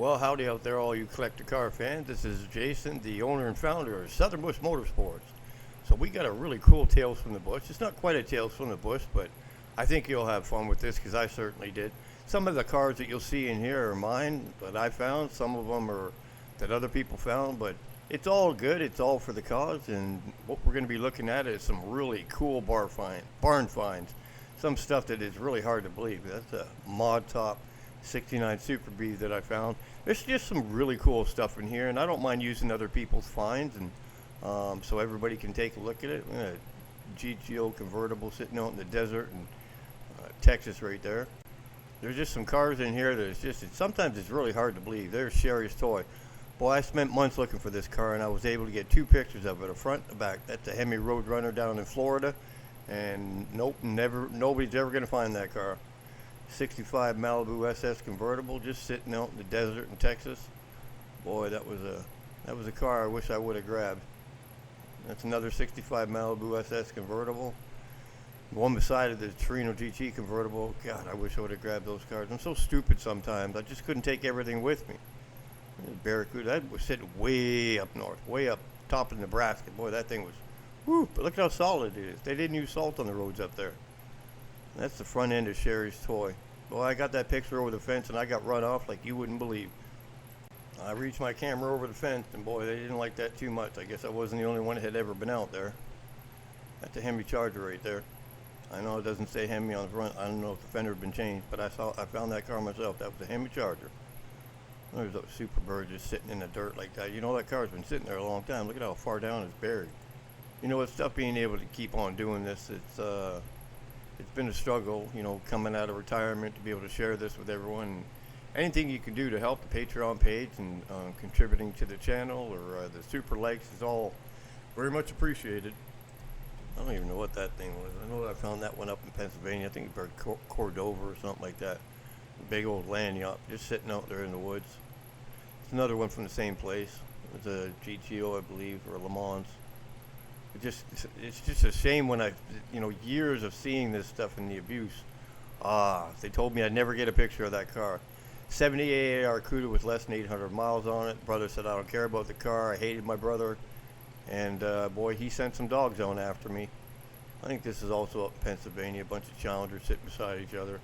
Well, howdy out there, all you collector car fans. This is Jason, the owner and founder of Southern Bush Motorsports. So we got a really cool Tales from the Bush. It's not quite a Tales from the Bush, but I think you'll have fun with this because I certainly did. Some of the cars that you'll see in here are mine that I found. Some of them are that other people found, but it's all good. It's all for the cause. And what we're going to be looking at is some really cool barn finds. Some stuff that is really hard to believe. That's a mod top 69 Super B that I found. There's just some really cool stuff in here, and I don't mind using other people's finds, and so everybody can take a look at it. A GTO convertible sitting out in the desert in Texas right there. There's just some cars in here that it's just, sometimes it's really hard to believe. There's Sherry's toy. Boy, I spent months looking for this car, and I was able to get two pictures of it, a front and a back. That's a Hemi Roadrunner down in Florida, and nobody's ever going to find that car. 65 Malibu SS convertible just sitting out in the desert in Texas. Boy, that was a car I wish I would have grabbed. That's another 65 Malibu SS convertible. The one beside it, the Torino GT convertible. God, I wish I would have grabbed those cars. I'm so stupid sometimes. I just couldn't take everything with me. Barracuda, that was sitting way up north, way up top of Nebraska. Boy, that thing was, whoo, but look how solid it is. They didn't use salt on the roads up there. That's the front end of Sherry's toy. Well, I got that picture over the fence and I got run off like you wouldn't believe. I reached my camera over the fence and boy, they didn't like that too much. I guess I wasn't the only one that had ever been out there. That's a Hemi Charger right there. I know it doesn't say Hemi on the front. I don't know if the fender had been changed, but I found that car myself. That was a Hemi Charger. There's a Superbird just sitting in the dirt like that. You know, that car's been sitting there a long time. Look at how far down it's buried. You know, it's tough being able to keep on doing this. It's been a struggle, you know, coming out of retirement to be able to share this with everyone. Anything you can do to help the Patreon page and contributing to the channel or the super likes is all very much appreciated. I don't even know what that thing was. I know that I found that one up in Pennsylvania. I think it's Cordova or something like that. A big old land yacht just sitting out there in the woods. It's another one from the same place. It's a GTO, I believe, or a Le Mans. It's just a shame when years of seeing this stuff and the abuse. They told me I'd never get a picture of that car. 78 Arcuda with less than 800 miles on it. Brother said I don't care about the car. I hated my brother, and boy, he sent some dogs on after me. I think this is also up in Pennsylvania. A bunch of Challengers sitting beside each other.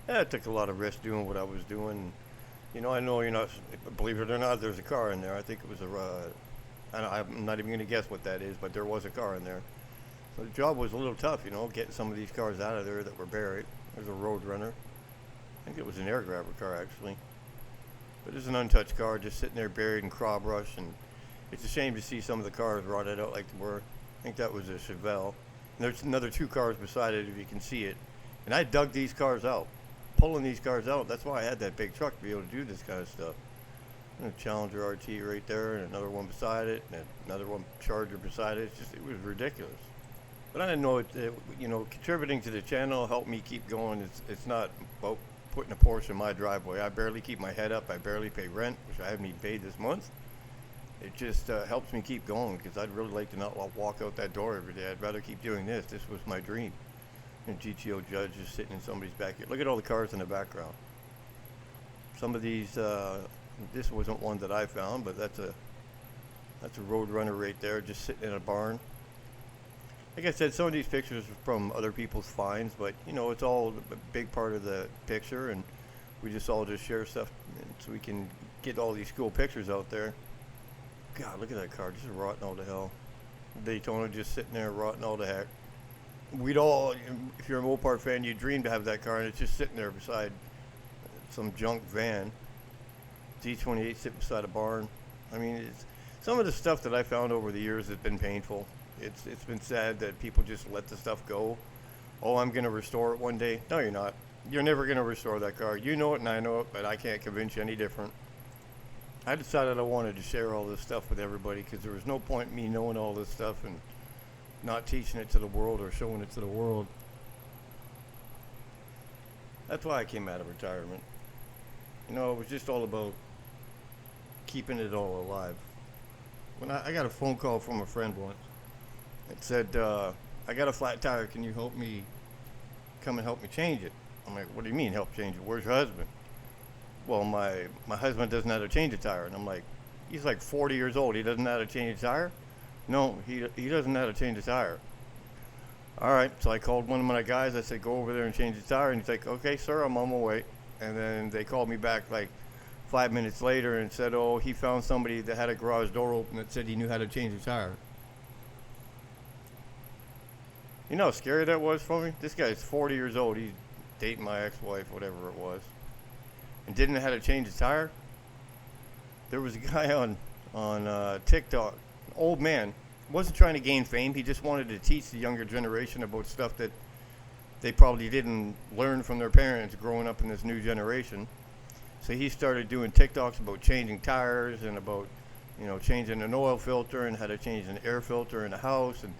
Yeah, it took a lot of risk doing what I was doing. You know, I know you're not, believe it or not, there's a car in there. I think it was I'm not even going to guess what that is, but there was a car in there. So the job was a little tough, you know, getting some of these cars out of there that were buried. There's a Roadrunner. I think it was an air grabber car, actually. But it's an untouched car just sitting there buried in crop brush, and it's a shame to see some of the cars rotted out like they were. I think that was a Chevelle. And there's another two cars beside it, if you can see it. And I dug these cars out, pulling these cars out. That's why I had that big truck to be able to do this kind of stuff. A Challenger RT right there, and another one beside it, and another one Charger beside it. It was ridiculous. But I didn't know contributing to the channel helped me keep going. It's not about putting a Porsche in my driveway. I barely keep my head up. I barely pay rent, which I haven't even paid this month. It just helps me keep going because I'd really like to not walk out that door every day. I'd rather keep doing this. This was my dream. And GTO Judge is sitting in somebody's backyard. Look at all the cars in the background. Some of these. This wasn't one that I found, but that's a Roadrunner right there, just sitting in a barn. Like I said, some of these pictures are from other people's finds, but you know, it's all a big part of the picture, and we just all just share stuff so we can get all these cool pictures out there. God, look at that car, just rotting all to hell. Daytona just sitting there rotting all to heck. We'd all, if you're a Mopar fan, you dream to have that car, and it's just sitting there beside some junk van. D28 sitting beside a barn. I mean, some of the stuff that I found over the years has been painful. It's been sad that people just let the stuff go. Oh, I'm going to restore it one day. No, you're not. You're never going to restore that car. You know it and I know it, but I can't convince you any different. I decided I wanted to share all this stuff with everybody because there was no point in me knowing all this stuff and not teaching it to the world or showing it to the world. That's why I came out of retirement. You know, it was just all about keeping it all alive. When I got a phone call from a friend once. It said, I got a flat tire. Can you help me, come and help me change it? I'm like, what do you mean help change it? Where's your husband? well, my husband doesn't know how to change a tire. And I'm like, he's like 40 years old. He doesn't know how to change a tire? No, he doesn't know how to change a tire. All right, so I called one of my guys. I said, go over there and change the tire. And he's like, okay, sir, I'm on my way. And then they called me back like 5 minutes later and said, oh, he found somebody that had a garage door open that said he knew how to change a tire. You know how scary that was for me? This guy's 40 years old. He's dating my ex-wife, whatever it was, and didn't know how to change a tire. There was a guy on TikTok, an old man, wasn't trying to gain fame. He just wanted to teach the younger generation about stuff that they probably didn't learn from their parents growing up in this new generation. So he started doing TikToks about changing tires and about, changing an oil filter and how to change an air filter in a house. And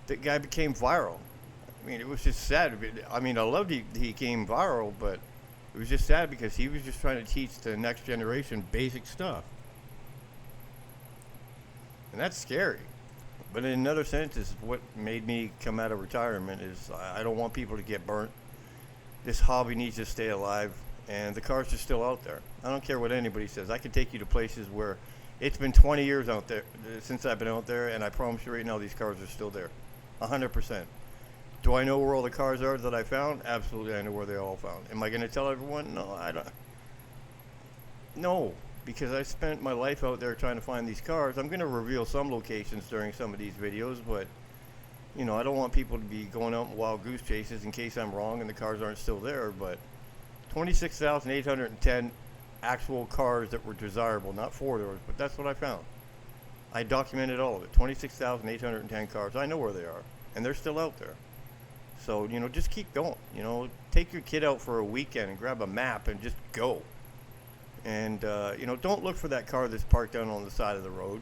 the guy became viral. I mean, it was just sad. I mean, I loved he came viral, but it was just sad because he was just trying to teach the next generation basic stuff. And that's scary. But in another sense, is what made me come out of retirement is I don't want people to get burnt. This hobby needs to stay alive, and the cars are still out there. I don't care what anybody says. I can take you to places where it's been 20 years out there since I've been out there, and I promise you right now these cars are still there, 100%. Do I know where all the cars are that I found? Absolutely, I know where they're all found. Am I going to tell everyone? No, I don't. No, because I spent my life out there trying to find these cars. I'm going to reveal some locations during some of these videos, but I don't want people to be going out in wild goose chases in case I'm wrong and the cars aren't still there. But 26,810 actual cars that were desirable, not four-doors, but that's what I found. I documented all of it. 26,810 cars. I know where they are, and they're still out there. So, just keep going. Take your kid out for a weekend and grab a map and just go. And, don't look for that car that's parked down on the side of the road.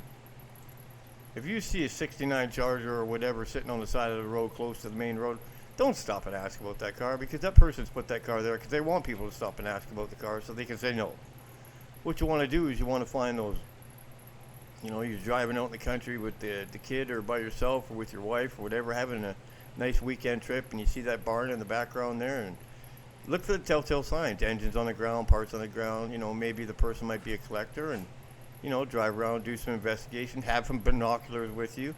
If you see a 69 Charger or whatever sitting on the side of the road close to the main road, don't stop and ask about that car, because that person's put that car there because they want people to stop and ask about the car so they can say no. What you want to do is you want to find those, you're driving out in the country with the kid or by yourself or with your wife or whatever, having a nice weekend trip, and you see that barn in the background there, and look for the telltale signs. Engines on the ground, parts on the ground. Maybe the person might be a collector, and drive around, do some investigation, have some binoculars with you.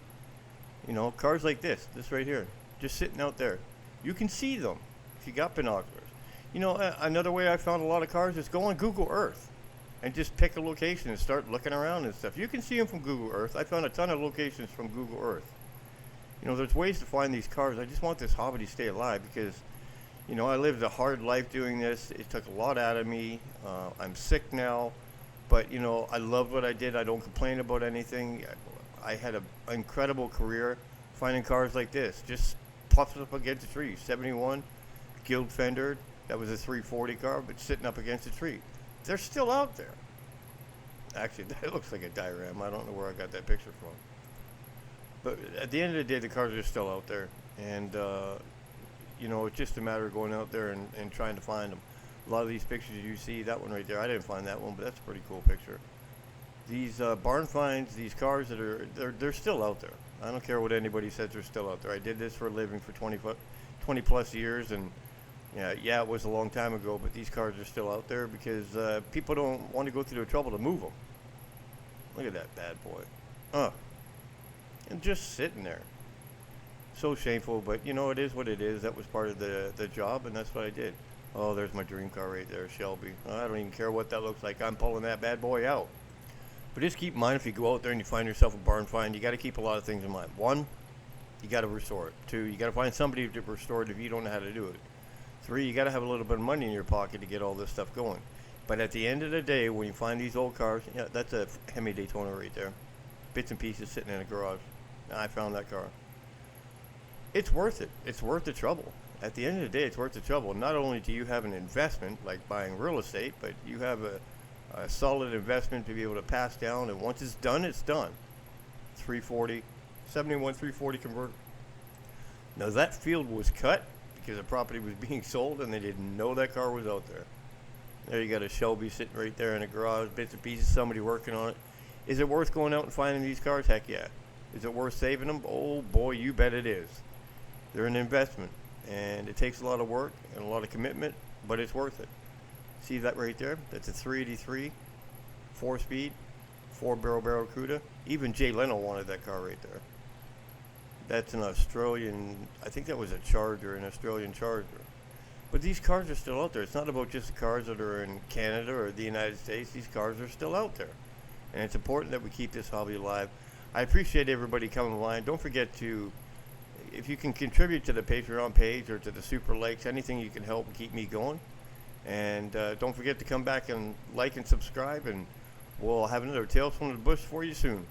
Cars like this right here, just sitting out there. You can see them if you got binoculars. Another way I found a lot of cars is go on Google Earth and just pick a location and start looking around and stuff. You can see them from Google Earth. I found a ton of locations from Google Earth. There's ways to find these cars. I just want this hobby to stay alive because, I lived a hard life doing this. It took a lot out of me. I'm sick now, but, I loved what I did. I don't complain about anything. I had an incredible career finding cars like this. Just puffed up against a tree. 71, Guild fender. That was a 340 car, but sitting up against a tree. They're still out there. Actually, that looks like a diorama. I don't know where I got that picture from. But at the end of the day, the cars are still out there. And, it's just a matter of going out there and trying to find them. A lot of these pictures you see, that one right there, I didn't find that one, but that's a pretty cool picture. These barn finds, these cars they're still out there. I don't care what anybody says, they're still out there. I did this for a living for 20 plus years, and yeah, it was a long time ago, but these cars are still out there because people don't want to go through the trouble to move them. Look at that bad boy. And just sitting there. So shameful, but it is what it is. That was part of the job, and that's what I did. Oh, there's my dream car right there, Shelby. I don't even care what that looks like. I'm pulling that bad boy out. But just keep in mind, if you go out there and you find yourself a barn find, you got to keep a lot of things in mind. One, you got to restore it. Two, you got to find somebody to restore it if you don't know how to do it. Three, you got to have a little bit of money in your pocket to get all this stuff going. But at the end of the day, when you find these old cars, that's a Hemi Daytona right there. Bits and pieces sitting in a garage. I found that car. It's worth it. It's worth the trouble. At the end of the day, it's worth the trouble. Not only do you have an investment, like buying real estate, but you have a solid investment to be able to pass down, and once it's done, it's done. 340, 71 340 converter. Now that field was cut because the property was being sold, and they didn't know that car was out there. There you got a Shelby sitting right there in a garage, bits and pieces, somebody working on it. Is it worth going out and finding these cars? Heck yeah. Is it worth saving them? Oh boy, you bet it is. They're an investment, and it takes a lot of work and a lot of commitment, but it's worth it. See that right there? That's a 383, 4-speed, 4-barrel Barracuda. Even Jay Leno wanted that car right there. That's an Australian, I think that was a Charger, an Australian Charger. But these cars are still out there. It's not about just the cars that are in Canada or the United States. These cars are still out there. And it's important that we keep this hobby alive. I appreciate everybody coming online. Don't forget to, if you can contribute to the Patreon page or to the Super Likes, anything you can help keep me going. And don't forget to come back and like and subscribe, and we'll have another Tales from the Bush for you soon.